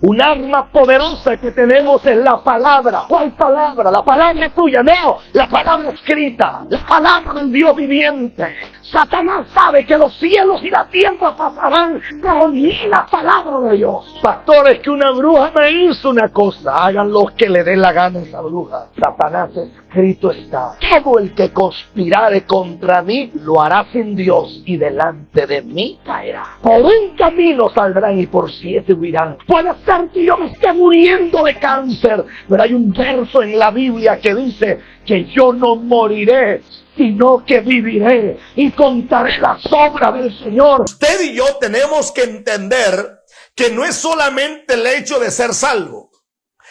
Un arma poderosa que tenemos es la palabra. ¿Cuál palabra? La palabra tuya, no. La palabra escrita. La palabra del Dios viviente. Satanás sabe que los cielos y la tierra pasarán, pero ni la palabra de Dios. Pastores, que una bruja me hizo una cosa. Hagan lo que le dé la gana a esa bruja. Satanás, escrito está: todo el que conspirare contra mí, lo hará sin Dios, y delante de mí caerá. Por un camino saldrán y por 7 huirán. Puede ser que yo me esté muriendo de cáncer, pero hay un verso en la Biblia que dice que yo no moriré, sino que viviré y contaré las obras del Señor. Usted y yo tenemos que entender que no es solamente el hecho de ser salvo.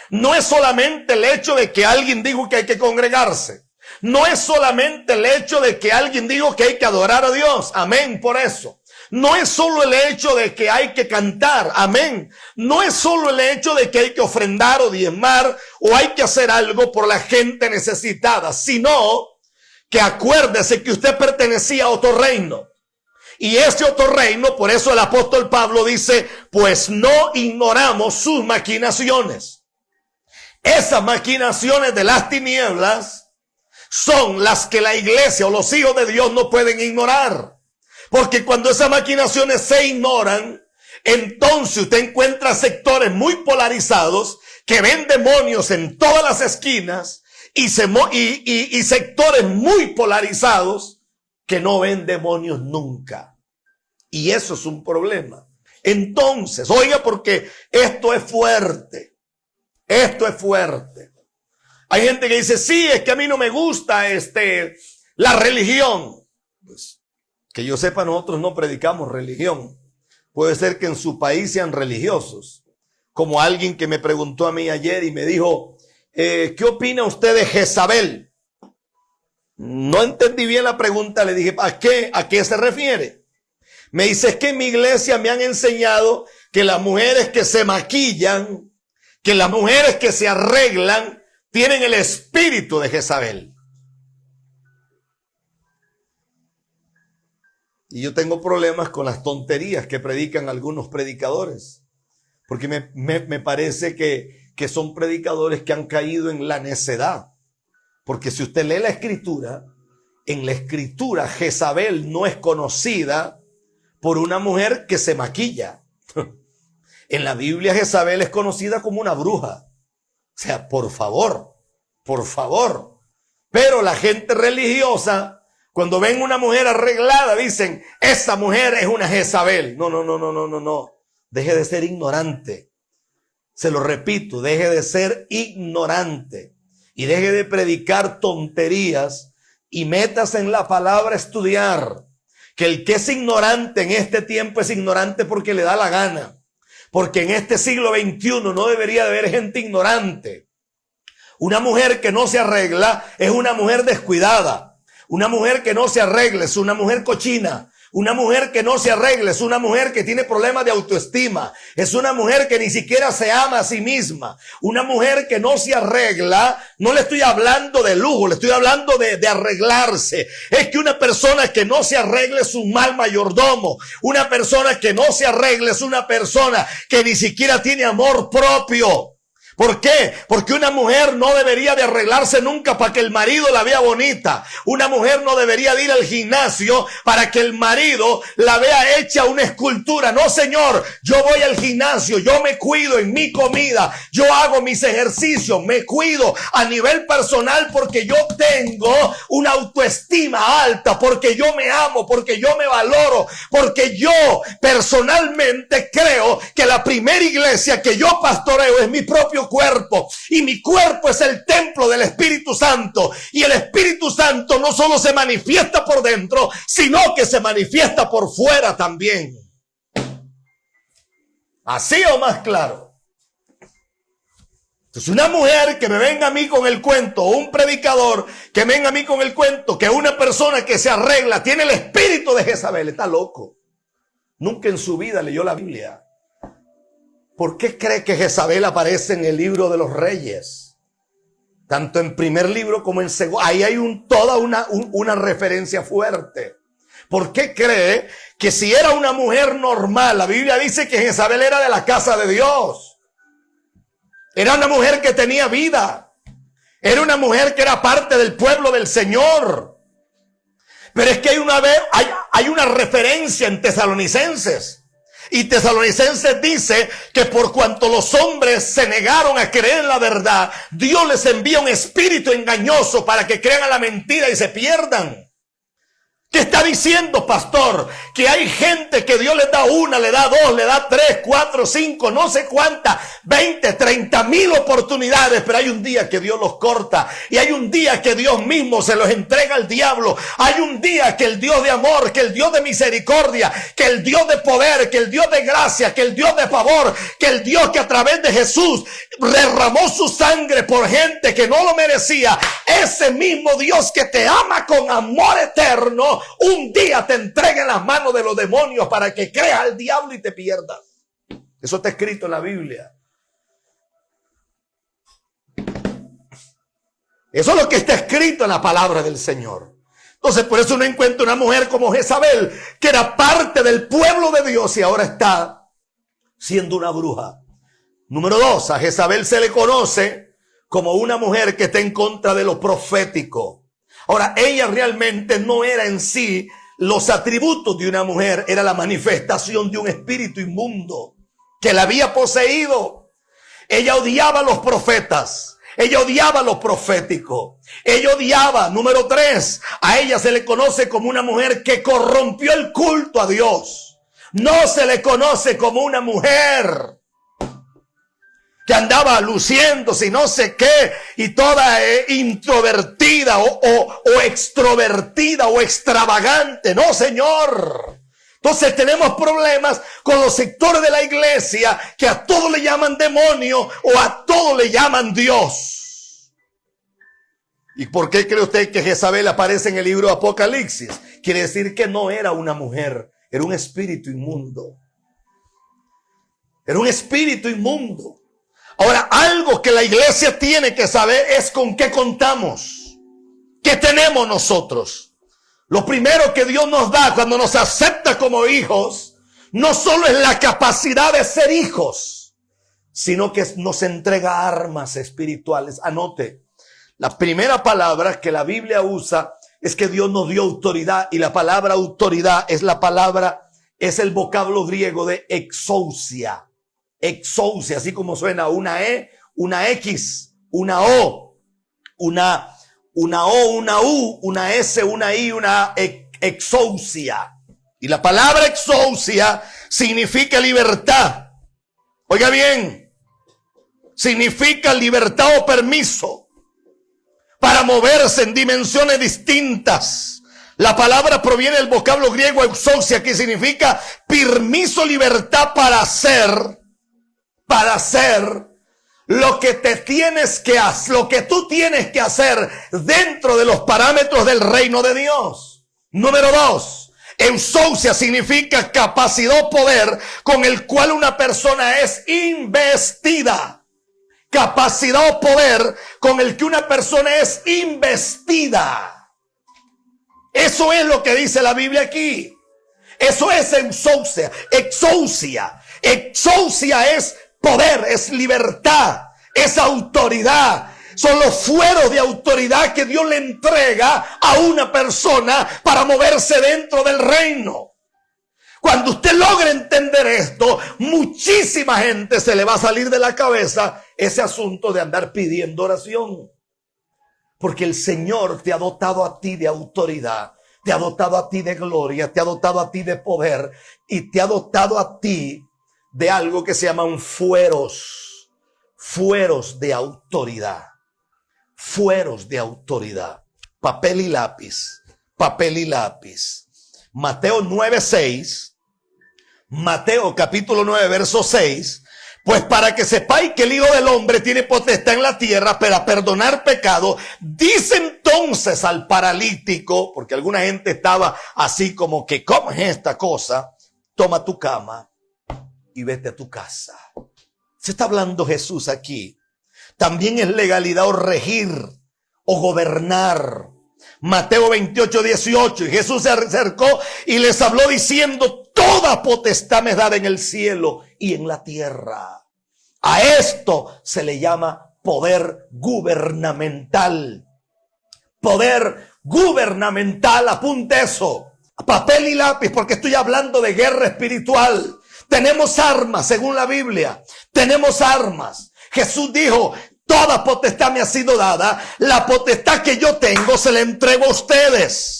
No es solamente el hecho de que alguien dijo que hay que congregarse. No es solamente el hecho de que alguien dijo que hay que adorar a Dios. Amén, por eso. No es solo el hecho de que hay que cantar. Amén. No es solo el hecho de que hay que ofrendar o diezmar o hay que hacer algo por la gente necesitada, sino que acuérdese que usted pertenecía a otro reino. Y ese otro reino, por eso el apóstol Pablo dice, pues no ignoramos sus maquinaciones. Esas maquinaciones de las tinieblas son las que la iglesia o los hijos de Dios no pueden ignorar. Porque cuando esas maquinaciones se ignoran, entonces usted encuentra sectores muy polarizados que ven demonios en todas las esquinas y sectores muy polarizados que no ven demonios nunca. Y eso es un problema. Entonces, oiga, porque esto es fuerte. Esto es fuerte. Hay gente que dice, sí, es que a mí no me gusta la religión. Pues, que yo sepa, nosotros no predicamos religión. Puede ser que en su país sean religiosos. Como alguien que me preguntó a mí ayer y me dijo, ¿qué opina usted de Jezabel? No entendí bien la pregunta, le dije, ¿a qué se refiere? Me dice, es que en mi iglesia me han enseñado que las mujeres que se maquillan, que las mujeres que se arreglan, tienen el espíritu de Jezabel. Y yo tengo problemas con las tonterías que predican algunos predicadores. Porque me parece que son predicadores que han caído en la necedad. Porque si usted lee la escritura, en la escritura Jezabel no es conocida por una mujer que se maquilla. En la Biblia Jezabel es conocida como una bruja. O sea, por favor. Pero la gente religiosa, cuando ven una mujer arreglada, dicen, esa mujer es una Jezabel. No. Deje de ser ignorante. Se lo repito, deje de ser ignorante. Y deje de predicar tonterías y métase en la palabra a estudiar. Que el que es ignorante en este tiempo es ignorante porque le da la gana. Porque en este siglo XXI no debería de haber gente ignorante. Una mujer que no se arregla es una mujer descuidada. Una mujer que no se arregla es una mujer cochina. Una mujer que no se arregla es una mujer que tiene problemas de autoestima. Es una mujer que ni siquiera se ama a sí misma. Una mujer que no se arregla, no le estoy hablando de lujo, le estoy hablando de arreglarse. Es que una persona que no se arregla es un mal mayordomo. Una persona que no se arregla es una persona que ni siquiera tiene amor propio. ¿Por qué? Porque una mujer no debería de arreglarse nunca para que el marido la vea bonita. Una mujer no debería de ir al gimnasio para que el marido la vea hecha una escultura. No, señor, yo voy al gimnasio, yo me cuido en mi comida, yo hago mis ejercicios, me cuido a nivel personal porque yo tengo una autoestima alta, porque yo me amo, porque yo me valoro, porque yo personalmente creo que la primera iglesia que yo pastoreo es mi propio cuerpo, y mi cuerpo es el templo del Espíritu Santo, y el Espíritu Santo no solo se manifiesta por dentro, sino que se manifiesta por fuera también. ¿Así o más claro? Entonces, una mujer que me venga a mí con el cuento, o un predicador que venga a mí con el cuento que una persona que se arregla tiene el espíritu de Jezabel, está loco. Nunca en su vida leyó la Biblia. ¿Por qué cree que Jezabel aparece en el libro de los Reyes? Tanto en primer libro como en segundo. Ahí hay toda una referencia fuerte. ¿Por qué cree que si era una mujer normal, la Biblia dice que Jezabel era de la casa de Dios? Era una mujer que tenía vida. Era una mujer que era parte del pueblo del Señor. Pero es que hay una referencia en Tesalonicenses. Y Tesalonicenses dice que por cuanto los hombres se negaron a creer en la verdad, Dios les envía un espíritu engañoso para que crean a la mentira y se pierdan. ¿Qué está diciendo, pastor? Que hay gente que Dios le da una, le da dos, le da 3, 4, 5, no sé cuántas, 20, 30,000 oportunidades, pero hay un día que Dios los corta y hay un día que Dios mismo se los entrega al diablo. Hay un día que el Dios de amor, que el Dios de misericordia, que el Dios de poder, que el Dios de gracia, que el Dios de favor, que el Dios que a través de Jesús derramó su sangre por gente que no lo merecía, ese mismo Dios que te ama con amor eterno, un día te entrega en las manos de los demonios para que creas al diablo y te pierdas. Eso está escrito en la Biblia. Eso es lo que está escrito en la palabra del Señor. Entonces, por eso uno encuentra una mujer como Jezabel, que era parte del pueblo de Dios y ahora está siendo una bruja. Número 2, a Jezabel se le conoce como una mujer que está en contra de lo profético. Ahora, ella realmente no era en sí los atributos de una mujer, era la manifestación de un espíritu inmundo que la había poseído. Ella odiaba a los profetas, ella odiaba a lo profético, ella odiaba, número 3, a ella se le conoce como una mujer que corrompió el culto a Dios. No se le conoce como una mujer que andaba luciéndose y no sé qué, y toda introvertida o extrovertida o extravagante. No, señor. Entonces tenemos problemas con los sectores de la iglesia que a todo le llaman demonio o a todo le llaman Dios. ¿Y por qué cree usted que Jezabel aparece en el libro de Apocalipsis? Quiere decir que no era una mujer, era un espíritu inmundo. Era un espíritu inmundo. Ahora, algo que la iglesia tiene que saber es con qué contamos. ¿Qué tenemos nosotros? Lo primero que Dios nos da cuando nos acepta como hijos, no solo es la capacidad de ser hijos, sino que nos entrega armas espirituales. Anote, la primera palabra que la Biblia usa es que Dios nos dio autoridad, y la palabra autoridad es el vocablo griego de exousia. Exousia, así como suena una E, una X, una O, una O, una U, una S, una I, una exousia. Y la palabra exousia significa libertad. Oiga bien, significa libertad o permiso para moverse en dimensiones distintas. La palabra proviene del vocablo griego exousia, que significa permiso, libertad para hacer lo que lo que tú tienes que hacer dentro de los parámetros del reino de Dios. Número 2, exousia significa capacidad o poder con el cual una persona es investida. Capacidad o poder con el que una persona es investida. Eso es lo que dice la Biblia aquí. Eso es exousia. Exousia es poder, es libertad, es autoridad. Son los fueros de autoridad que Dios le entrega a una persona para moverse dentro del reino. Cuando usted logra entender esto, muchísima gente se le va a salir de la cabeza ese asunto de andar pidiendo oración. Porque el Señor te ha dotado a ti de autoridad, te ha dotado a ti de gloria, te ha dotado a ti de poder y te ha dotado a ti de algo que se llaman fueros de autoridad. Fueros de autoridad. Papel y lápiz. Mateo 9:6. Mateo capítulo 9 verso 6. Pues para que sepáis que el Hijo del Hombre tiene potestad en la tierra para perdonar pecado, dice entonces al paralítico, porque alguna gente estaba así como que, ¿cómo es esta cosa? Toma tu cama y vete a tu casa. Se está hablando Jesús aquí. También es legalidad o regir o gobernar. Mateo 28:18. Y Jesús se acercó y les habló diciendo: toda potestad me es dada en el cielo y en la tierra. A esto se le llama poder gubernamental. Poder gubernamental, apunte eso. Papel y lápiz, porque estoy hablando de guerra espiritual. Tenemos armas, según la Biblia. Tenemos armas. Jesús dijo, toda potestad me ha sido dada. La potestad que yo tengo se la entrego a ustedes.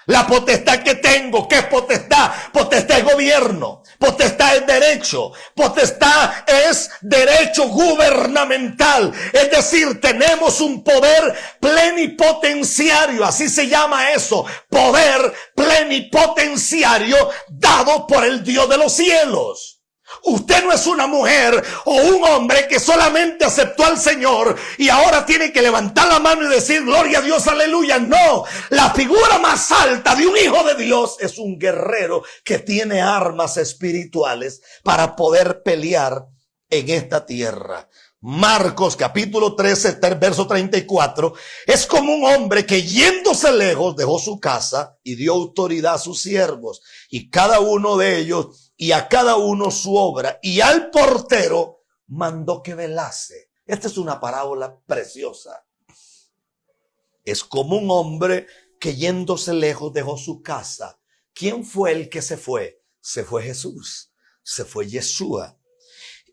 La potestad que tengo, ¿qué es potestad? Potestad es gobierno, potestad es derecho, potestad es derecho gubernamental. Es decir, tenemos un poder plenipotenciario, así se llama eso, poder plenipotenciario dado por el Dios de los cielos. Usted no es una mujer o un hombre que solamente aceptó al Señor y ahora tiene que levantar la mano y decir gloria a Dios, aleluya. No, la figura más alta de un hijo de Dios es un guerrero que tiene armas espirituales para poder pelear en esta tierra. Marcos capítulo 13, verso 34, es como un hombre que yéndose lejos dejó su casa y dio autoridad a sus siervos y cada uno de ellos y a cada uno su obra, y al portero mandó que velase. Esta es una parábola preciosa. Es como un hombre que yéndose lejos dejó su casa. ¿Quién fue el que se fue? Se fue Jesús, se fue Yeshua.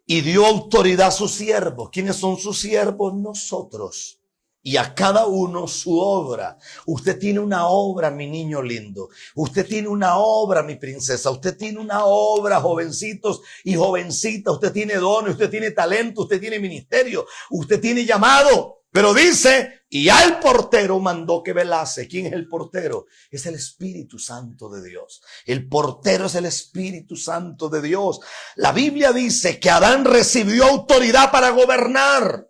Y dio autoridad a sus siervos. ¿Quiénes son sus siervos? Nosotros. Y a cada uno su obra. Usted tiene una obra, mi niño lindo. Usted tiene una obra, mi princesa. Usted tiene una obra, jovencitos y jovencitas. Usted tiene dones, usted tiene talento, usted tiene ministerio, usted tiene llamado. Pero dice, y al portero mandó que velase. ¿Quién es el portero? Es el Espíritu Santo de Dios. El portero es el Espíritu Santo de Dios. La Biblia dice que Adán recibió autoridad para gobernar.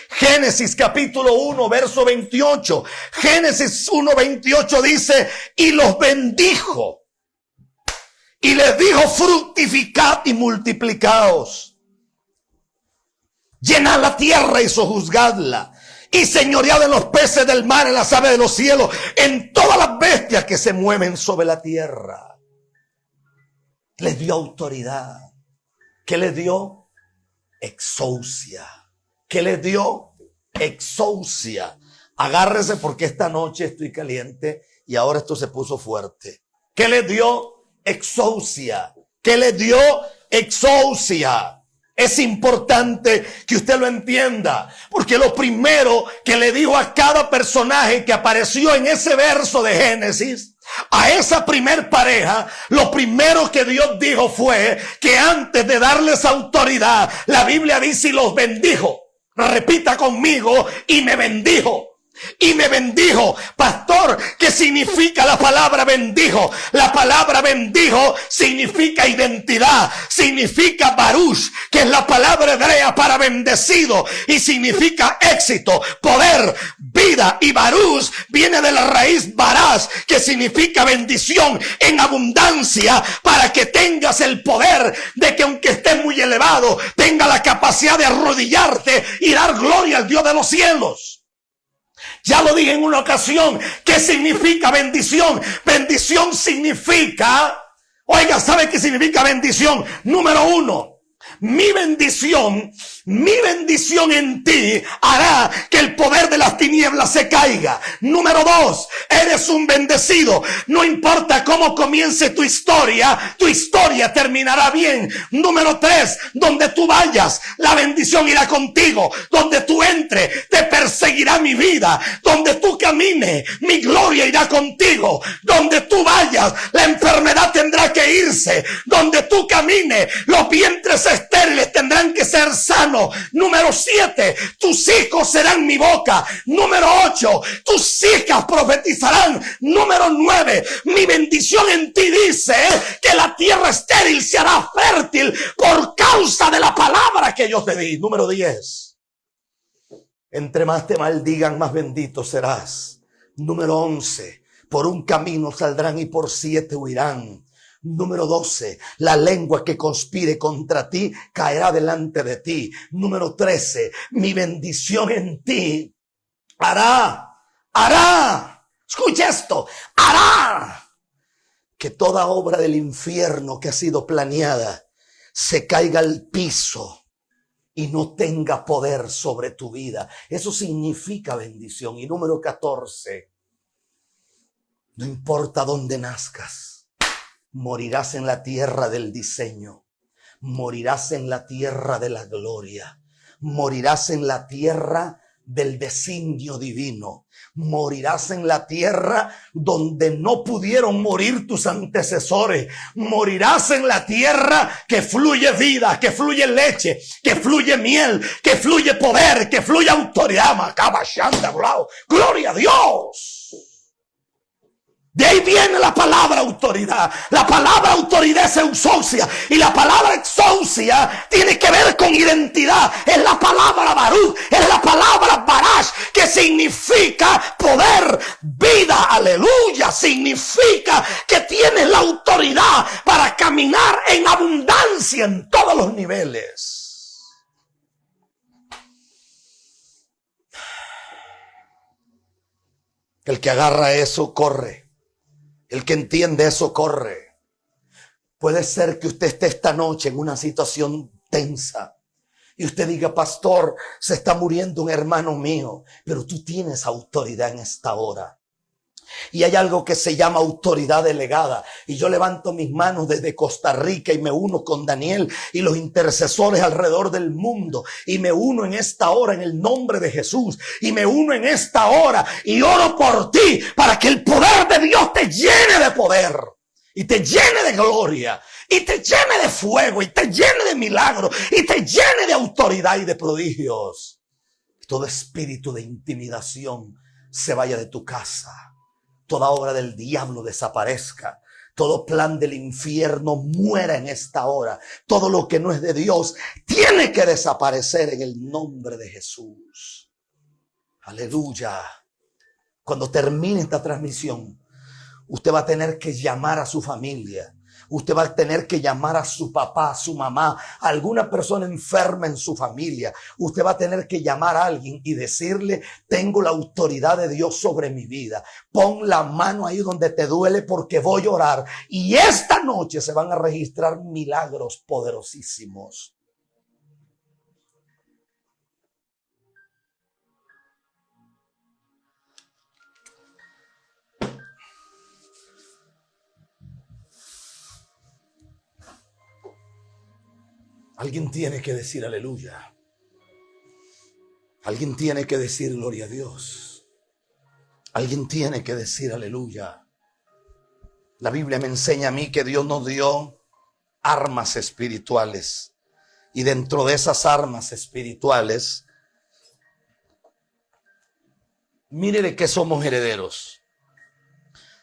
Génesis capítulo 1, verso 28. Génesis 1, 28 dice, y los bendijo. Y les dijo, fructificad y multiplicaos. Llenad la tierra y sojuzgadla. Y señoread en los peces del mar, en las aves de los cielos, en todas las bestias que se mueven sobre la tierra. Les dio autoridad. ¿Qué les dio? Exousia. ¿Qué les dio? Exousia. Agárrese porque esta noche estoy caliente y ahora esto se puso fuerte. ¿Qué les dio? Exousia. ¿Qué les dio? Exousia. Es importante que usted lo entienda, porque lo primero que le dijo a cada personaje que apareció en ese verso de Génesis, a esa primer pareja, lo primero que Dios dijo fue que antes de darles autoridad, la Biblia dice y los bendijo. Repita conmigo, y me bendijo. Y me bendijo. Pastor, ¿qué significa la palabra bendijo? La palabra bendijo significa identidad, significa baruch, que es la palabra hebrea para bendecido, y significa éxito, poder, vida. Y baruch viene de la raíz baraz, que significa bendición en abundancia, para que tengas el poder de que aunque estés muy elevado, tenga la capacidad de arrodillarte y dar gloria al Dios de los cielos. Ya lo dije en una ocasión. ¿Qué significa bendición? Bendición significa, oiga, ¿sabe qué significa bendición? Número uno, mi bendición en ti hará que el poder de las tinieblas se caiga. Número dos, eres un bendecido. No importa cómo comience tu historia terminará bien. Número tres, donde tú vayas, la bendición irá contigo. Donde tú entres, te perseguirá mi vida. Donde tú camines, mi gloria irá contigo. Donde tú vayas, la enfermedad tendrá que irse. Donde tú camines, los vientres estériles tendrán que ser sanos. Número 7, tus hijos serán mi boca. Número 8, tus hijas profetizarán. Número 9, mi bendición en ti dice que la tierra estéril se hará fértil por causa de la palabra que yo te di. Número 10, entre más te maldigan, más bendito serás. Número 11, por un camino saldrán y por 7 huirán. Número 12, la lengua que conspire contra ti caerá delante de ti. Número 13, mi bendición en ti hará, escucha esto, hará que toda obra del infierno que ha sido planeada se caiga al piso. y no tenga poder sobre tu vida. Eso significa bendición. Y número 14, no importa dónde nazcas, morirás en la tierra del diseño, morirás en la tierra de la gloria, morirás en la tierra del designio divino, morirás en la tierra donde no pudieron morir tus antecesores, morirás en la tierra que fluye vida, que fluye leche, que fluye miel, que fluye poder, que fluye autoridad. Gloria a Dios. De ahí viene la palabra autoridad. La palabra autoridad es exousia. Y la palabra exousia tiene que ver con identidad. Es la palabra baruch, es la palabra barash, que significa poder, vida, aleluya. Significa que tienes la autoridad para caminar en abundancia en todos los niveles. El que agarra eso corre. El que entiende eso corre. Puede ser que usted esté esta noche en una situación tensa y usted diga: pastor, se está muriendo un hermano mío, pero tú tienes autoridad en esta hora. Y hay algo que se llama autoridad delegada. Y yo levanto mis manos desde Costa Rica y me uno con Daniel y los intercesores alrededor del mundo. Y me uno en esta hora en el nombre de Jesús. Y me uno en esta hora y oro por ti para que el poder de Dios te llene de poder. Y te llene de gloria. Y te llene de fuego. Y te llene de milagros. Y te llene de autoridad y de prodigios. Todo espíritu de intimidación se vaya de tu casa. Toda obra del diablo desaparezca. Todo plan del infierno muera en esta hora. Todo lo que no es de Dios tiene que desaparecer en el nombre de Jesús. Aleluya. Cuando termine esta transmisión, usted va a tener que llamar a su familia. Usted va a tener que llamar a su papá, a su mamá, a alguna persona enferma en su familia. Usted va a tener que llamar a alguien y decirle: tengo la autoridad de Dios sobre mi vida. Pon la mano ahí donde te duele porque voy a orar. Y esta noche se van a registrar milagros poderosísimos. Alguien tiene que decir aleluya. Alguien tiene que decir gloria a Dios. Alguien tiene que decir aleluya. La Biblia me enseña a mí que Dios nos dio armas espirituales. Y dentro de esas armas espirituales, mire de qué somos herederos.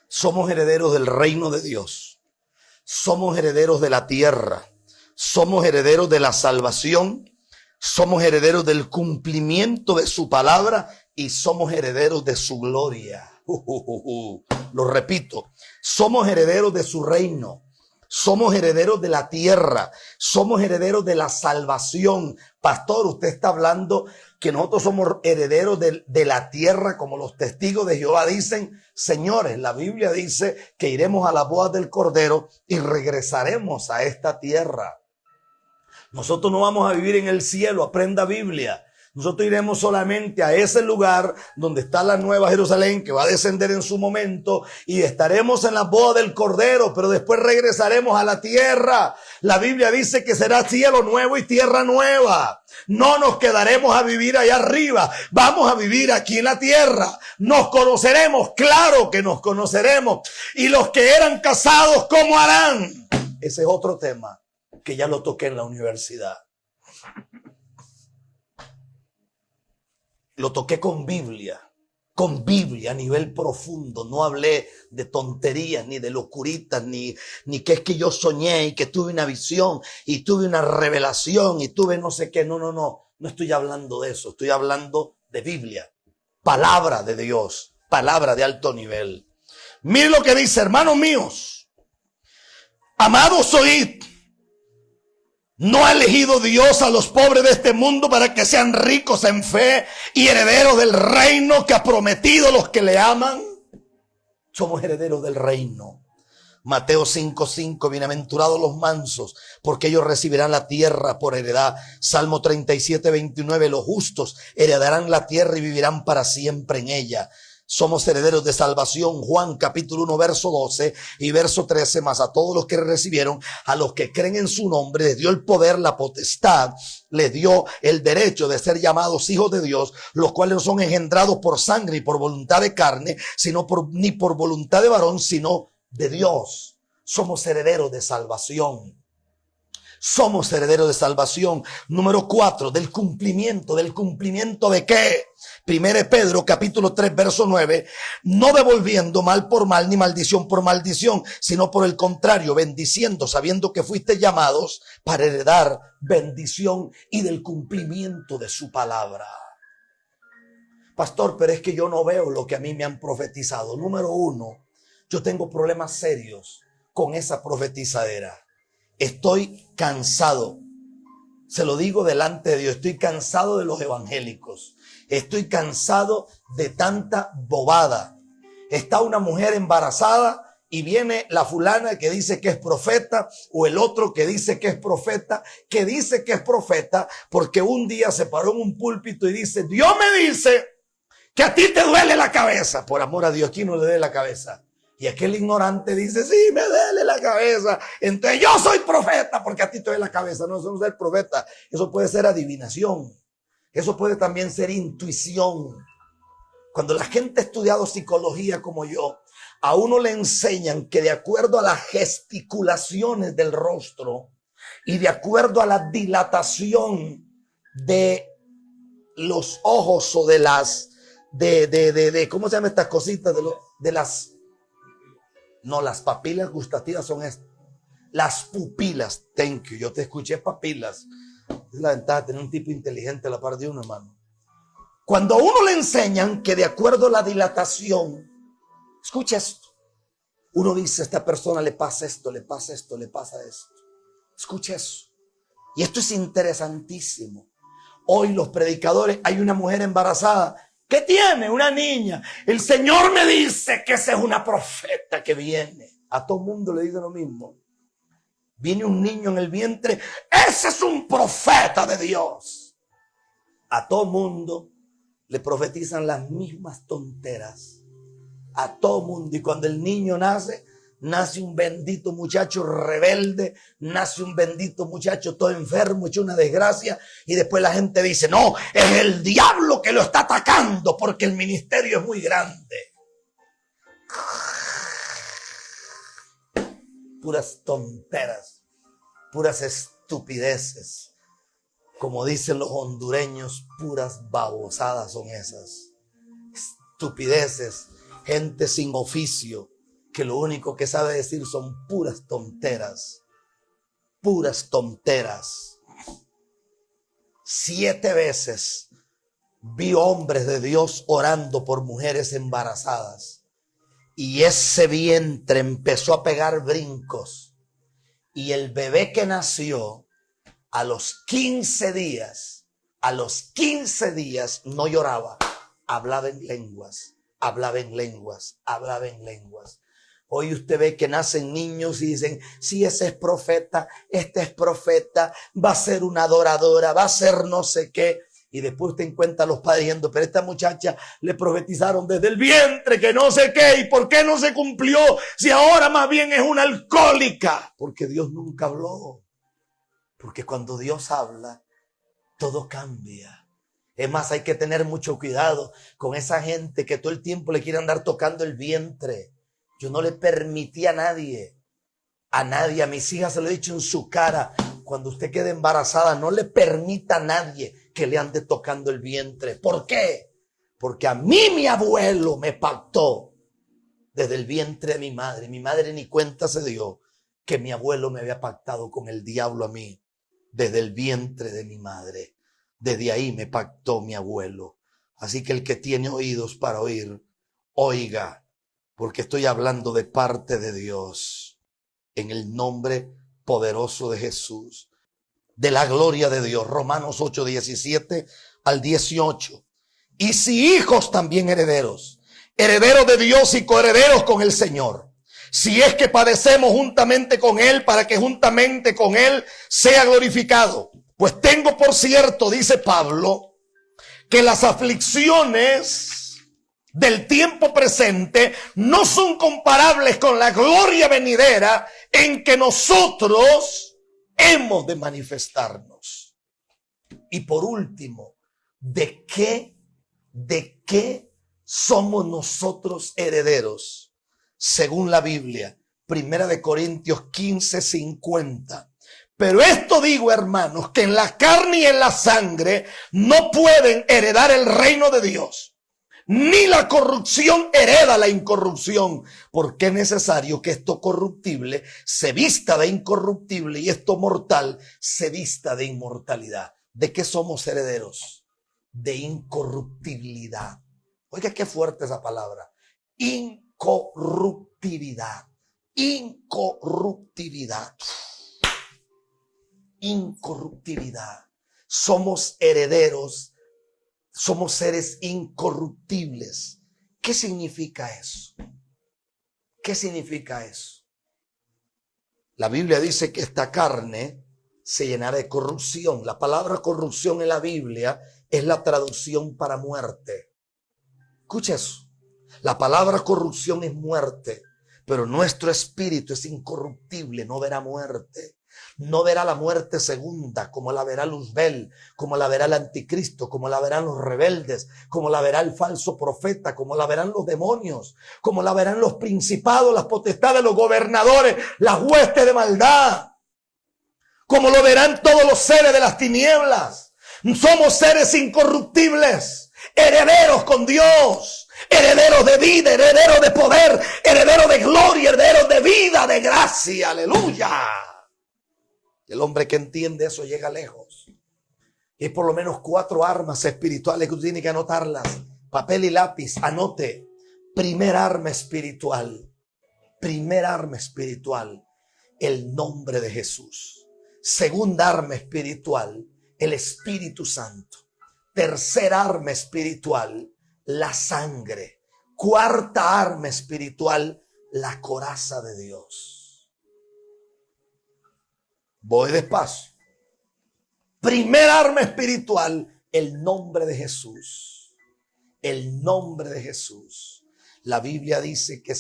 Somos herederos del reino de Dios. Somos herederos de la tierra. Somos herederos de la salvación, somos herederos del cumplimiento de su palabra y somos herederos de su gloria. Lo repito, somos herederos de su reino, somos herederos de la tierra, somos herederos de la salvación. Pastor, usted está hablando que nosotros somos herederos de la tierra, como los testigos de Jehová dicen. Señores, la Biblia dice que iremos a la boda del Cordero y regresaremos a esta tierra. Nosotros no vamos a vivir en el cielo, aprenda Biblia. Nosotros iremos solamente a ese lugar donde está la nueva Jerusalén, que va a descender en su momento, y estaremos en la boda del Cordero, pero después regresaremos a la tierra. La Biblia dice que será cielo nuevo y tierra nueva. No nos quedaremos a vivir allá arriba, vamos a vivir aquí en la tierra. Nos conoceremos, claro que nos conoceremos. Y los que eran casados, ¿cómo harán? Ese es otro tema que ya lo toqué en la universidad. Lo toqué con Biblia a nivel profundo. No hablé de tonterías, ni de locuritas, ni que es que yo soñé y que tuve una visión y tuve una revelación y tuve no sé qué. No estoy hablando de eso. Estoy hablando de Biblia, palabra de Dios, palabra de alto nivel. Miren lo que dice: hermanos míos, amados, oíd. ¿No ha elegido Dios a los pobres de este mundo para que sean ricos en fe y herederos del reino que ha prometido a los que le aman? Somos herederos del reino. Mateo 5:5, bienaventurados los mansos, porque ellos recibirán la tierra por heredad. Salmo 37:29, los justos heredarán la tierra y vivirán para siempre en ella. Somos herederos de salvación. Juan capítulo 1 verso 12 y verso 13, más a todos los que recibieron, a los que creen en su nombre, les dio el poder, la potestad, les dio el derecho de ser llamados hijos de Dios, los cuales no son engendrados por sangre y por voluntad de carne, ni por voluntad de varón, sino de Dios. Somos herederos de salvación. Somos herederos de salvación. Número 4, del cumplimiento. ¿Del cumplimiento de qué? 1 Pedro capítulo 3 verso 9, no devolviendo mal por mal ni maldición por maldición, sino por el contrario, bendiciendo, sabiendo que fuiste llamados para heredar bendición y del cumplimiento de su palabra. Pastor, pero es que yo no veo lo que a mí me han profetizado. Número 1, yo tengo problemas serios con esa profetizadera. Estoy cansado. Se lo digo delante de Dios. Estoy cansado de los evangélicos. Estoy cansado de tanta bobada. Está una mujer embarazada y viene la fulana que dice que es profeta, o el otro que dice que es profeta, porque un día se paró en un púlpito y dice, Dios me dice que a ti te duele la cabeza. Por amor a Dios, ¿quién no le duele la cabeza? Y aquel ignorante dice, sí, me duele la cabeza. Entonces yo soy profeta porque a ti te duele la cabeza. No, eso no es ser profeta. Eso puede ser adivinación. Eso puede también ser intuición. Cuando la gente ha estudiado psicología como yo, a uno le enseñan que de acuerdo a las gesticulaciones del rostro y de acuerdo a la dilatación de los ojos o de las, ¿cómo se llaman estas cositas? Las papilas gustativas son estas. Las pupilas, thank you, yo te escuché papilas. Es la ventaja de tener un tipo inteligente a la par de uno, hermano. Cuando a uno le enseñan que de acuerdo a la dilatación, escucha esto. Uno dice, a esta persona le pasa esto, le pasa esto, le pasa esto. Escucha eso. Y esto es interesantísimo. Hoy los predicadores, hay una mujer embarazada. ¿Qué tiene? Una niña. El Señor me dice que esa es una profeta que viene. A todo mundo le dice lo mismo. Viene un niño en el vientre. Ese es un profeta de Dios. A todo mundo le profetizan las mismas tonteras. A todo mundo. Y cuando el niño nace, nace un bendito muchacho rebelde, nace un bendito muchacho todo enfermo, hecho una desgracia, y después la gente dice, no, es el diablo que lo está atacando porque el ministerio es muy grande. Puras tonteras, puras estupideces. Como dicen los hondureños, puras babosadas son esas. Estupideces, gente sin oficio, que lo único que sabe decir son puras tonteras. Puras tonteras. 7 veces vi hombres de Dios orando por mujeres embarazadas. Y ese vientre empezó a pegar brincos. Y el bebé que nació a los 15 días no lloraba. Hablaba en lenguas, hablaba en lenguas, hablaba en lenguas. Hoy usted ve que nacen niños y dicen, sí, ese es profeta, este es profeta, va a ser una adoradora, va a ser no sé qué. Y después usted encuentra a los padres diciendo, pero esta muchacha le profetizaron desde el vientre que no sé qué. ¿Y por qué no se cumplió? Si ahora más bien es una alcohólica. Porque Dios nunca habló. Porque cuando Dios habla, todo cambia. Es más, hay que tener mucho cuidado con esa gente que todo el tiempo le quiere andar tocando el vientre. Yo no le permití a nadie, a mis hijas se lo he dicho en su cara, cuando usted quede embarazada, no le permita a nadie que le ande tocando el vientre. ¿Por qué? Porque a mí mi abuelo me pactó desde el vientre de mi madre. Mi madre ni cuenta se dio que mi abuelo me había pactado con el diablo a mí desde el vientre de mi madre. Desde ahí me pactó mi abuelo. Así que el que tiene oídos para oír, oiga. Porque estoy hablando de parte de Dios, en el nombre poderoso de Jesús, de la gloria de Dios. Romanos 8, 17 al 18. Y si hijos también herederos, herederos de Dios y coherederos con el Señor, si es que padecemos juntamente con Él, para que juntamente con Él sea glorificado. Pues tengo por cierto, dice Pablo, que las aflicciones del tiempo presente no son comparables con la gloria venidera en que nosotros hemos de manifestarnos. Y por último, ¿de qué somos nosotros herederos? Según la Biblia, 1 Corintios 15:50. Pero esto digo, hermanos, que en la carne y en la sangre no pueden heredar el reino de Dios, ni la corrupción hereda la incorrupción, porque es necesario que esto corruptible se vista de incorruptible y esto mortal se vista de inmortalidad. ¿De qué somos herederos? De incorruptibilidad. Oiga, qué fuerte esa palabra. Incorruptibilidad. Incorruptibilidad. Incorruptibilidad. Somos herederos, somos seres incorruptibles. ¿Qué significa eso? ¿Qué significa eso? La Biblia dice que esta carne se llenará de corrupción. La palabra corrupción en la Biblia es la traducción para muerte. Escucha eso. La palabra corrupción es muerte, pero nuestro espíritu es incorruptible, no verá muerte. No verá la muerte segunda, como la verá Luzbel, como la verá el anticristo, como la verán los rebeldes, como la verá el falso profeta, como la verán los demonios, como la verán los principados, las potestades, los gobernadores, las huestes de maldad, como lo verán todos los seres de las tinieblas. Somos seres incorruptibles, herederos con Dios, herederos de vida, herederos de poder, herederos de gloria, herederos de vida, de gracia. Aleluya. El hombre que entiende eso llega lejos. Y hay por lo menos 4 armas espirituales que usted tiene que anotarlas. Papel y lápiz, anote. Primer arma espiritual. Primer arma espiritual, el nombre de Jesús. Segunda arma espiritual, el Espíritu Santo. Tercer arma espiritual, la sangre. Cuarta arma espiritual, la coraza de Dios. Voy despacio. Primer arma espiritual, el nombre de Jesús. El nombre de Jesús. La Biblia dice que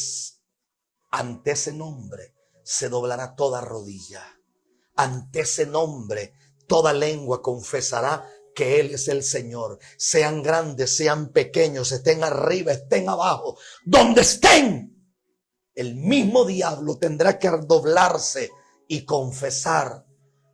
ante ese nombre se doblará toda rodilla. Ante ese nombre toda lengua confesará que Él es el Señor. Sean grandes, sean pequeños, estén arriba, estén abajo, donde estén. El mismo diablo tendrá que doblarse y confesar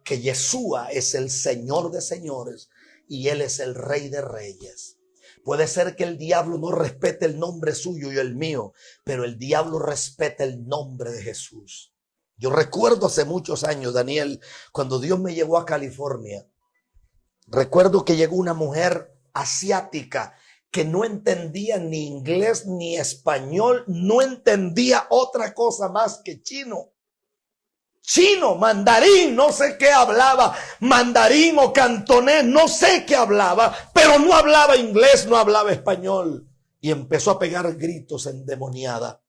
que Yeshua es el Señor de señores y Él es el Rey de reyes. Puede ser que el diablo no respete el nombre suyo y el mío, pero el diablo respeta el nombre de Jesús. Yo recuerdo hace muchos años, Daniel, cuando Dios me llevó a California, recuerdo que llegó una mujer asiática que no entendía ni inglés ni español, no entendía otra cosa más que chino. Chino, mandarín, no sé qué hablaba, mandarín o cantonés, no sé qué hablaba, pero no hablaba inglés, no hablaba español. Y empezó a pegar gritos endemoniada.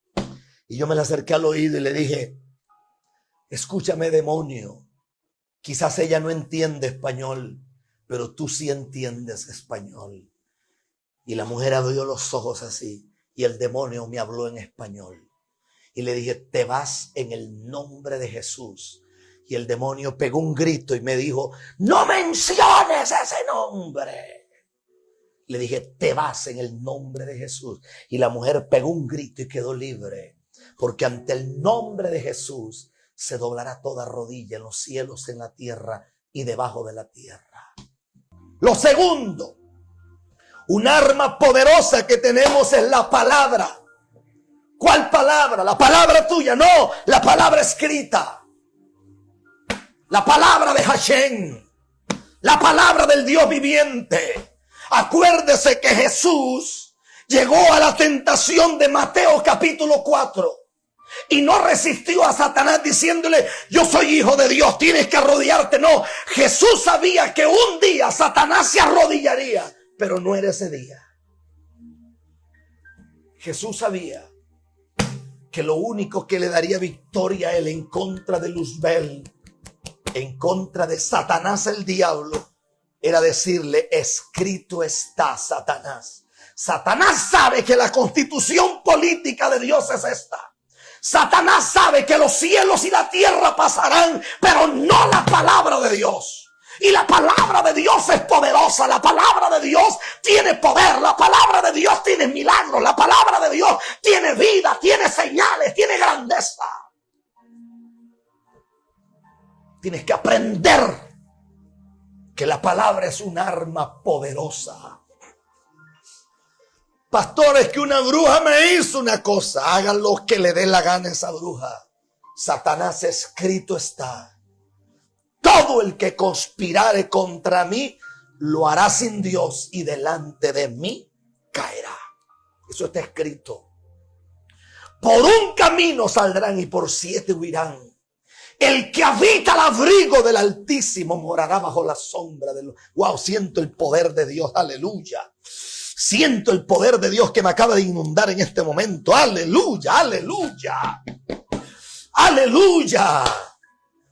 Y yo me le acerqué al oído y le dije, escúchame, demonio, quizás ella no entiende español, pero tú sí entiendes español. Y la mujer abrió los ojos así y el demonio me habló en español. Y le dije, te vas en el nombre de Jesús. Y el demonio pegó un grito y me dijo, no menciones ese nombre. Le dije, te vas en el nombre de Jesús. Y la mujer pegó un grito y quedó libre. Porque ante el nombre de Jesús se doblará toda rodilla en los cielos, en la tierra y debajo de la tierra. Lo segundo, un arma poderosa que tenemos es la palabra. ¿Cuál palabra? La palabra tuya, no, la palabra escrita. La palabra de Hashem. La palabra del Dios viviente. Acuérdese que Jesús llegó a la tentación de Mateo capítulo 4 y no resistió a Satanás diciéndole, yo soy hijo de Dios, tienes que arrodillarte. No, Jesús sabía que un día Satanás se arrodillaría, pero no era ese día. Jesús sabía que lo único que le daría victoria a él en contra de Luzbel, en contra de Satanás el diablo, era decirle: escrito está, Satanás. Satanás sabe que la constitución política de Dios es esta. Satanás sabe que los cielos y la tierra pasarán, pero no la palabra de Dios. Y la palabra de Dios es poderosa. La palabra de Dios tiene poder. La palabra de Dios tiene milagros. La palabra de Dios tiene vida, tiene señales, tiene grandeza. Tienes que aprender que la palabra es un arma poderosa. Pastor, es que una bruja me hizo una cosa. Hagan lo que le dé la gana a esa bruja. Satanás, escrito está: todo el que conspirare contra mí lo hará sin Dios, y delante de mí caerá. Eso está escrito. Por un camino saldrán y por 7 huirán. El que habita al abrigo del Altísimo morará bajo la sombra del... Wow, siento el poder de Dios, aleluya. Siento el poder de Dios que me acaba de inundar en este momento. Aleluya, aleluya. Aleluya.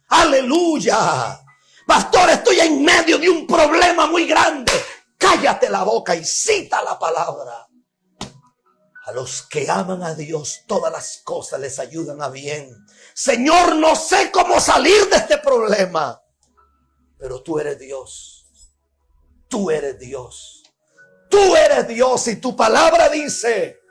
Aleluya. Pastor, estoy en medio de un problema muy grande. Cállate la boca y cita la palabra. A los que aman a Dios, todas las cosas les ayudan a bien. Señor, no sé cómo salir de este problema, pero tú eres Dios. Tú eres Dios. Tú eres Dios, y tu palabra dice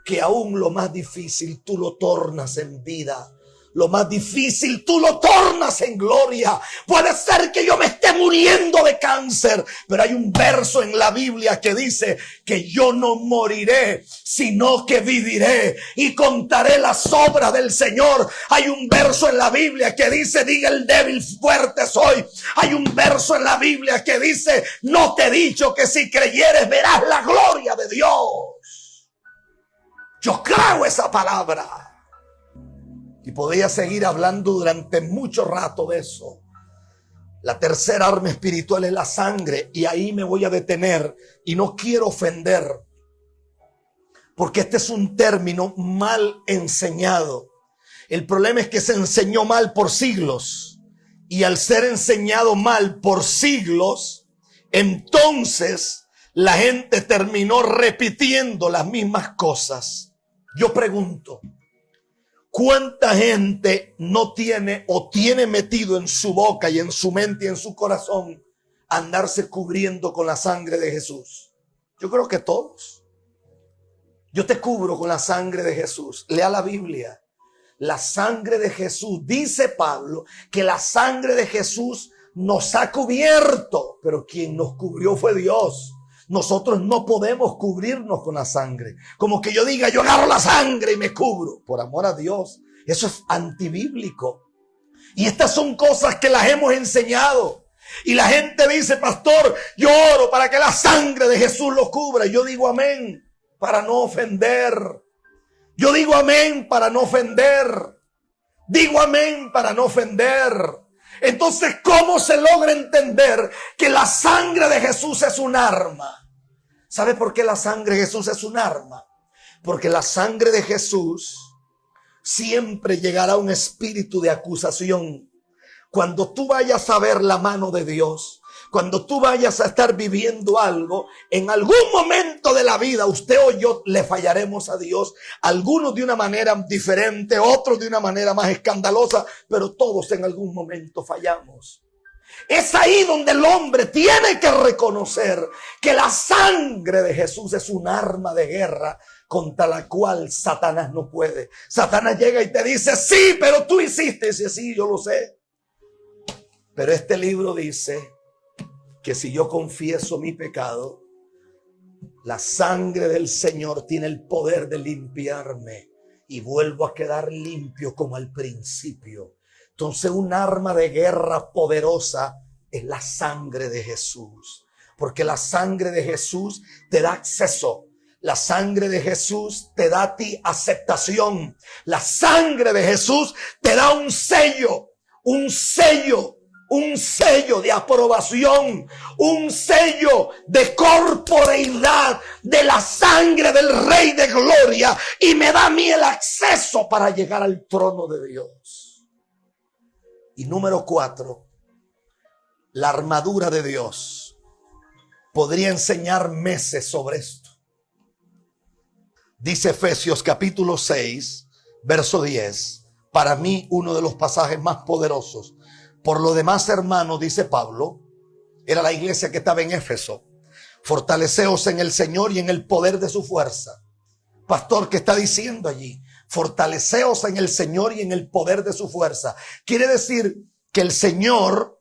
que aún lo más difícil tú lo tornas en vida. Lo más difícil tú lo tornas en gloria. Puede ser que yo me esté muriendo de cáncer, pero hay un verso en la Biblia que dice que yo no moriré, sino que viviré y contaré las obras del Señor. Hay un verso en la Biblia que dice: diga el débil, fuerte soy. Hay un verso en la Biblia que dice: no te he dicho que si creyeres verás la gloria de Dios. Yo creo esa palabra. Y podría seguir hablando durante mucho rato de eso. La tercera arma espiritual es la sangre. Y ahí me voy a detener. Y no quiero ofender, porque este es un término mal enseñado. El problema es que se enseñó mal por siglos. Y al ser enseñado mal por siglos, entonces la gente terminó repitiendo las mismas cosas. Yo pregunto: ¿cuánta gente no tiene o tiene metido en su boca y en su mente y en su corazón andarse cubriendo con la sangre de Jesús? Yo creo que todos. Yo te cubro con la sangre de Jesús. Lea la Biblia. La sangre de Jesús, dice Pablo, que la sangre de Jesús nos ha cubierto, pero quien nos cubrió fue Dios. Nosotros no podemos cubrirnos con la sangre. Como que yo diga: yo agarro la sangre y me cubro. Por amor a Dios, eso es antibíblico. Y estas son cosas que las hemos enseñado. Y la gente dice: pastor, yo oro para que la sangre de Jesús lo cubra. Y yo digo amén para no ofender. Yo digo amén para no ofender. Digo amén para no ofender. Entonces, ¿cómo se logra entender que la sangre de Jesús es un arma? ¿Sabe por qué la sangre de Jesús es un arma? Porque la sangre de Jesús siempre llegará un espíritu de acusación. Cuando tú vayas a ver la mano de Dios, cuando tú vayas a estar viviendo algo, en algún momento de la vida, usted o yo le fallaremos a Dios. Algunos de una manera diferente, otros de una manera más escandalosa, pero todos en algún momento fallamos. Es ahí donde el hombre tiene que reconocer que la sangre de Jesús es un arma de guerra contra la cual Satanás no puede. Satanás llega y te dice: sí, pero tú hiciste. Y dice: sí, yo lo sé. Pero este libro dice que si yo confieso mi pecado, la sangre del Señor tiene el poder de limpiarme y vuelvo a quedar limpio como al principio. Entonces, un arma de guerra poderosa es la sangre de Jesús, porque la sangre de Jesús te da acceso. La sangre de Jesús te da a ti aceptación. La sangre de Jesús te da un sello un sello de aprobación, un sello de corporeidad de la sangre del Rey de Gloria, y me da a mí el acceso para llegar al trono de Dios. Y número 4, la armadura de Dios. Podría enseñar meses sobre esto. Dice Efesios capítulo 6, verso 10, para mí uno de los pasajes más poderosos. Por lo demás, hermanos, dice Pablo, era la iglesia que estaba en Éfeso, fortaleceos en el Señor y en el poder de su fuerza. Pastor, ¿qué está diciendo allí? Fortaleceos en el Señor y en el poder de su fuerza. Quiere decir que el Señor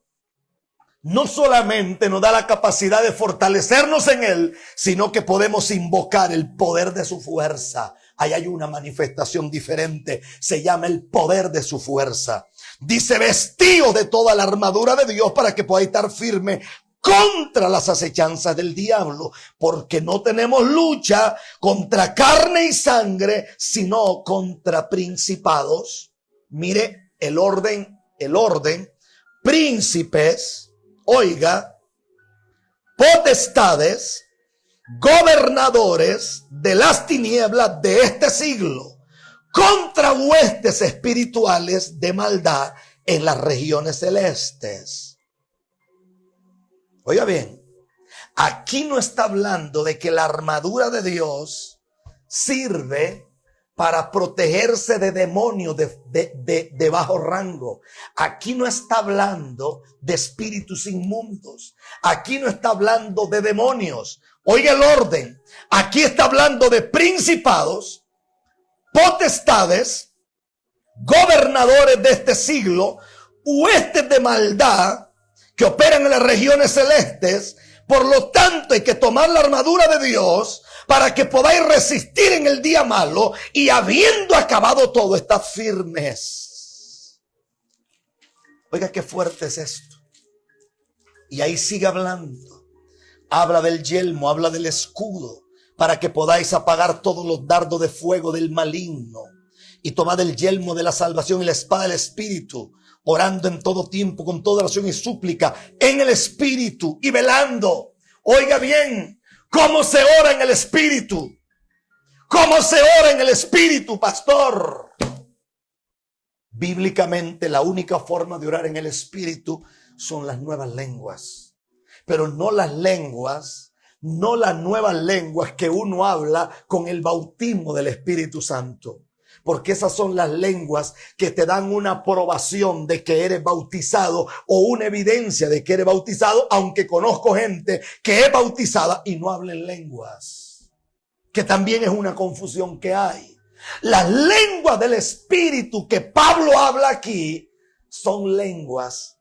no solamente nos da la capacidad de fortalecernos en Él, sino que podemos invocar el poder de su fuerza. Ahí hay una manifestación diferente, se llama el poder de su fuerza. Dice, vestíos de toda la armadura de Dios para que podáis estar firme contra las acechanzas del diablo, porque no tenemos lucha contra carne y sangre, sino contra principados. Mire el orden, príncipes, oiga, potestades, gobernadores de las tinieblas de este siglo, contra huestes espirituales de maldad en las regiones celestes. Oiga bien, aquí no está hablando de que la armadura de Dios sirve para protegerse de demonios de bajo rango. Aquí no está hablando de espíritus inmundos. Aquí no está hablando de demonios. Oiga el orden. Aquí está hablando de principados, potestades, gobernadores de este siglo, huestes de maldad que operan en las regiones celestes. Por lo tanto, hay que tomar la armadura de Dios para que podáis resistir en el día malo, y habiendo acabado todo, estad firmes. Oiga, qué fuerte es esto. Y ahí sigue hablando. Habla del yelmo, habla del escudo, para que podáis apagar todos los dardos de fuego del maligno. Y tomad el yelmo de la salvación y la espada del Espíritu, orando en todo tiempo con toda oración y súplica en el Espíritu y velando. Oiga bien, ¿cómo se ora en el Espíritu? ¿Cómo se ora en el Espíritu, pastor? Bíblicamente, la única forma de orar en el Espíritu son las nuevas lenguas. Pero no las lenguas, no las nuevas lenguas que uno habla con el bautismo del Espíritu Santo. Porque esas son las lenguas que te dan una aprobación de que eres bautizado, o una evidencia de que eres bautizado, aunque conozco gente que es bautizada y no habla en lenguas, que también es una confusión que hay. Las lenguas del Espíritu que Pablo habla aquí son lenguas.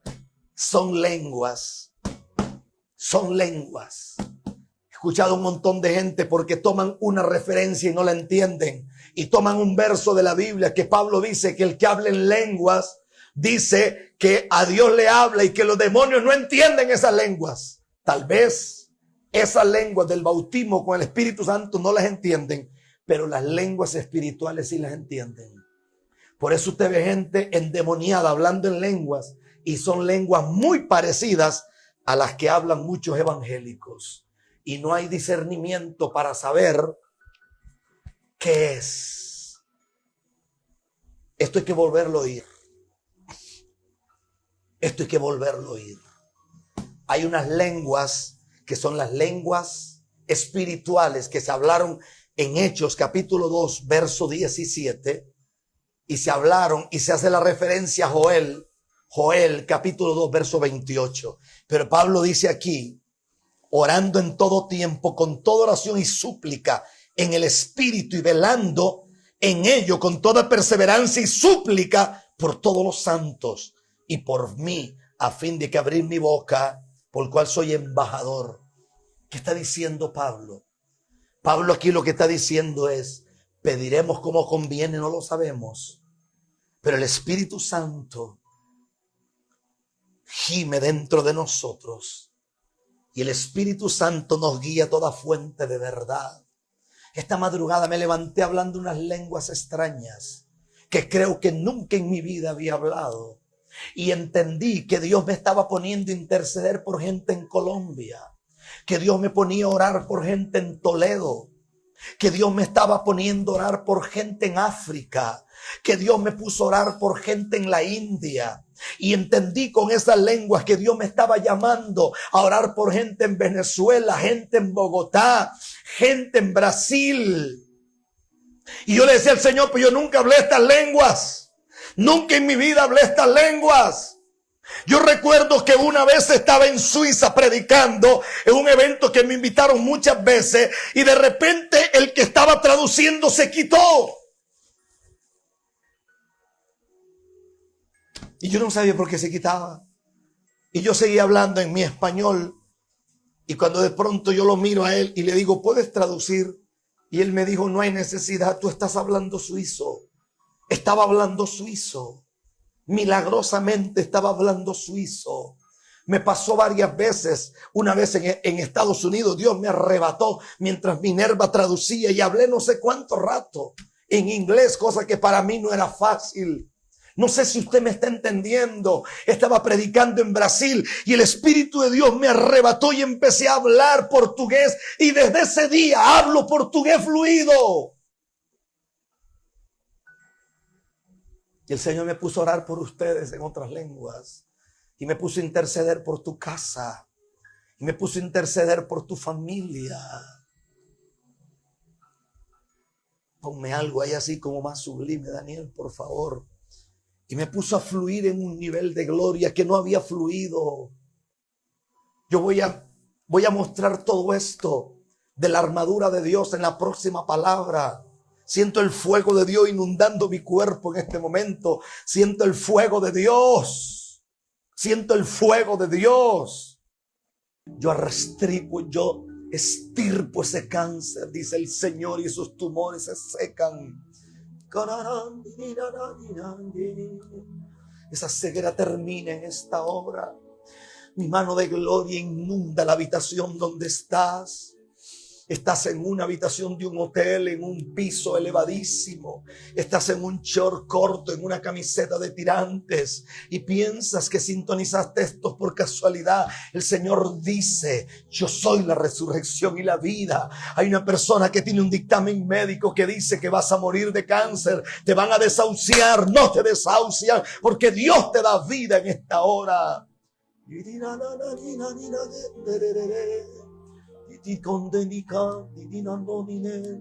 He escuchado un montón de gente porque toman una referencia y no la entienden. Y toman un verso de la Biblia que Pablo dice que el que habla en lenguas, dice que a Dios le habla y que los demonios no entienden esas lenguas. Tal vez esas lenguas del bautismo con el Espíritu Santo no las entienden, pero las lenguas espirituales sí las entienden. Por eso usted ve gente endemoniada hablando en lenguas, y son lenguas muy parecidas a las que hablan muchos evangélicos. Y no hay discernimiento para saber qué es. Esto hay que volverlo a oír. Hay unas lenguas que son las lenguas espirituales que se hablaron en Hechos capítulo 2 verso 17, y se hablaron y se hace la referencia a Joel capítulo 2 verso 28. Pero Pablo dice aquí, orando en todo tiempo con toda oración y súplica en el Espíritu, y velando en ello con toda perseverancia y súplica por todos los santos y por mí, a fin de que abrir mi boca, por cual soy embajador. ¿Qué está diciendo Pablo? Pablo aquí lo que está diciendo es, pediremos como conviene, no lo sabemos, pero el Espíritu Santo gime dentro de nosotros, y el Espíritu Santo nos guía a toda fuente de verdad. Esta madrugada me levanté hablando unas lenguas extrañas que creo que nunca en mi vida había hablado. Y entendí que Dios me estaba poniendo a interceder por gente en Colombia, que Dios me ponía a orar por gente en Toledo, que Dios me estaba poniendo a orar por gente en África, que Dios me puso a orar por gente en la India. Y entendí con esas lenguas que Dios me estaba llamando a orar por gente en Venezuela, gente en Bogotá, gente en Brasil. Y yo le decía al Señor, pues yo nunca hablé estas lenguas. Nunca en mi vida hablé estas lenguas. Yo recuerdo que una vez estaba en Suiza predicando en un evento que me invitaron muchas veces y de repente el que estaba traduciendo se quitó. Y yo no sabía por qué se quitaba. Y yo seguía hablando en mi español. Y cuando de pronto yo lo miro a él y le digo, ¿puedes traducir? Y él me dijo, no hay necesidad, tú estás hablando suizo. Estaba hablando suizo. Milagrosamente estaba hablando suizo. Me pasó varias veces. Una vez en Estados Unidos, Dios me arrebató mientras Minerva traducía y hablé no sé cuánto rato en inglés, cosa que para mí no era fácil. No sé si usted me está entendiendo. Estaba predicando en Brasil y el Espíritu de Dios me arrebató y empecé a hablar portugués y desde ese día hablo portugués fluido. Y el Señor me puso a orar por ustedes en otras lenguas. Y me puso a interceder por tu casa. Y me puso a interceder por tu familia. Ponme algo ahí así como más sublime, Daniel, por favor. Y me puso a fluir en un nivel de gloria que no había fluido. Yo voy a mostrar todo esto de la armadura de Dios en la próxima palabra. Siento el fuego de Dios inundando mi cuerpo en este momento. Siento el fuego de Dios. Siento el fuego de Dios. Yo arrastrigo, yo estirpo ese cáncer, dice el Señor, y esos tumores se secan. Esa ceguera termina en esta hora. Mi mano de gloria inunda la habitación donde estás. Estás en una habitación de un hotel, en un piso elevadísimo. Estás en un short corto, en una camiseta de tirantes. Y piensas que sintonizaste esto por casualidad. El Señor dice, yo soy la resurrección y la vida. Hay una persona que tiene un dictamen médico que dice que vas a morir de cáncer. Te van a desahuciar, no te desahucian, porque Dios te da vida en esta hora. Ti condenica di dinandomine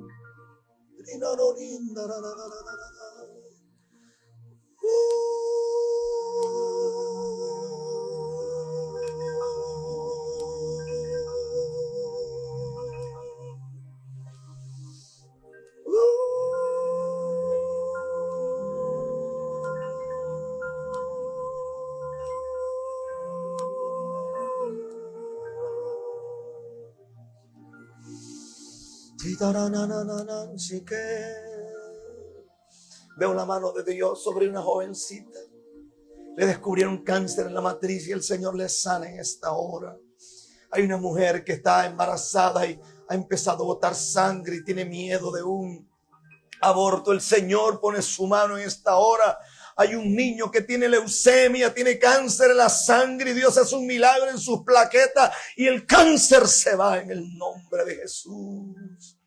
Veo la mano de Dios sobre una jovencita. Le descubrieron cáncer en la matriz y el Señor le sana en esta hora. Hay una mujer que está embarazada y ha empezado a botar sangre y tiene miedo de un aborto. El Señor pone su mano en esta hora. Hay un niño que tiene leucemia, tiene cáncer en la sangre y Dios hace un milagro en sus plaquetas y el cáncer se va en el nombre de Jesús.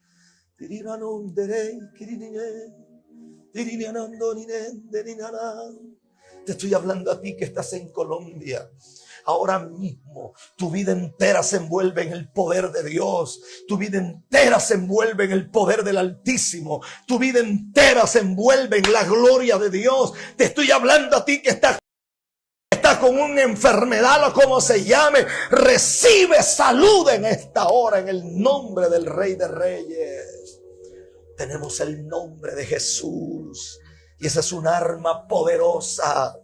Te estoy hablando a ti que estás en Colombia. Ahora mismo tu vida entera se envuelve en el poder de Dios. Tu vida entera se envuelve en el poder del Altísimo. Tu vida entera se envuelve en la gloria de Dios. Te estoy hablando a ti que estás con una enfermedad o como se llame. Recibe salud en esta hora en el nombre del Rey de Reyes. Tenemos el nombre de Jesús y esa es un arma poderosa.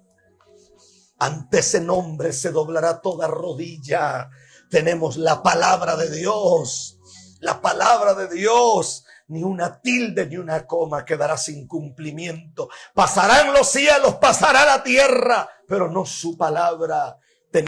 Ante ese nombre se doblará toda rodilla. Tenemos la palabra de Dios. La palabra de Dios. Ni una tilde ni una coma quedará sin cumplimiento. Pasarán los cielos, pasará la tierra, pero no su palabra.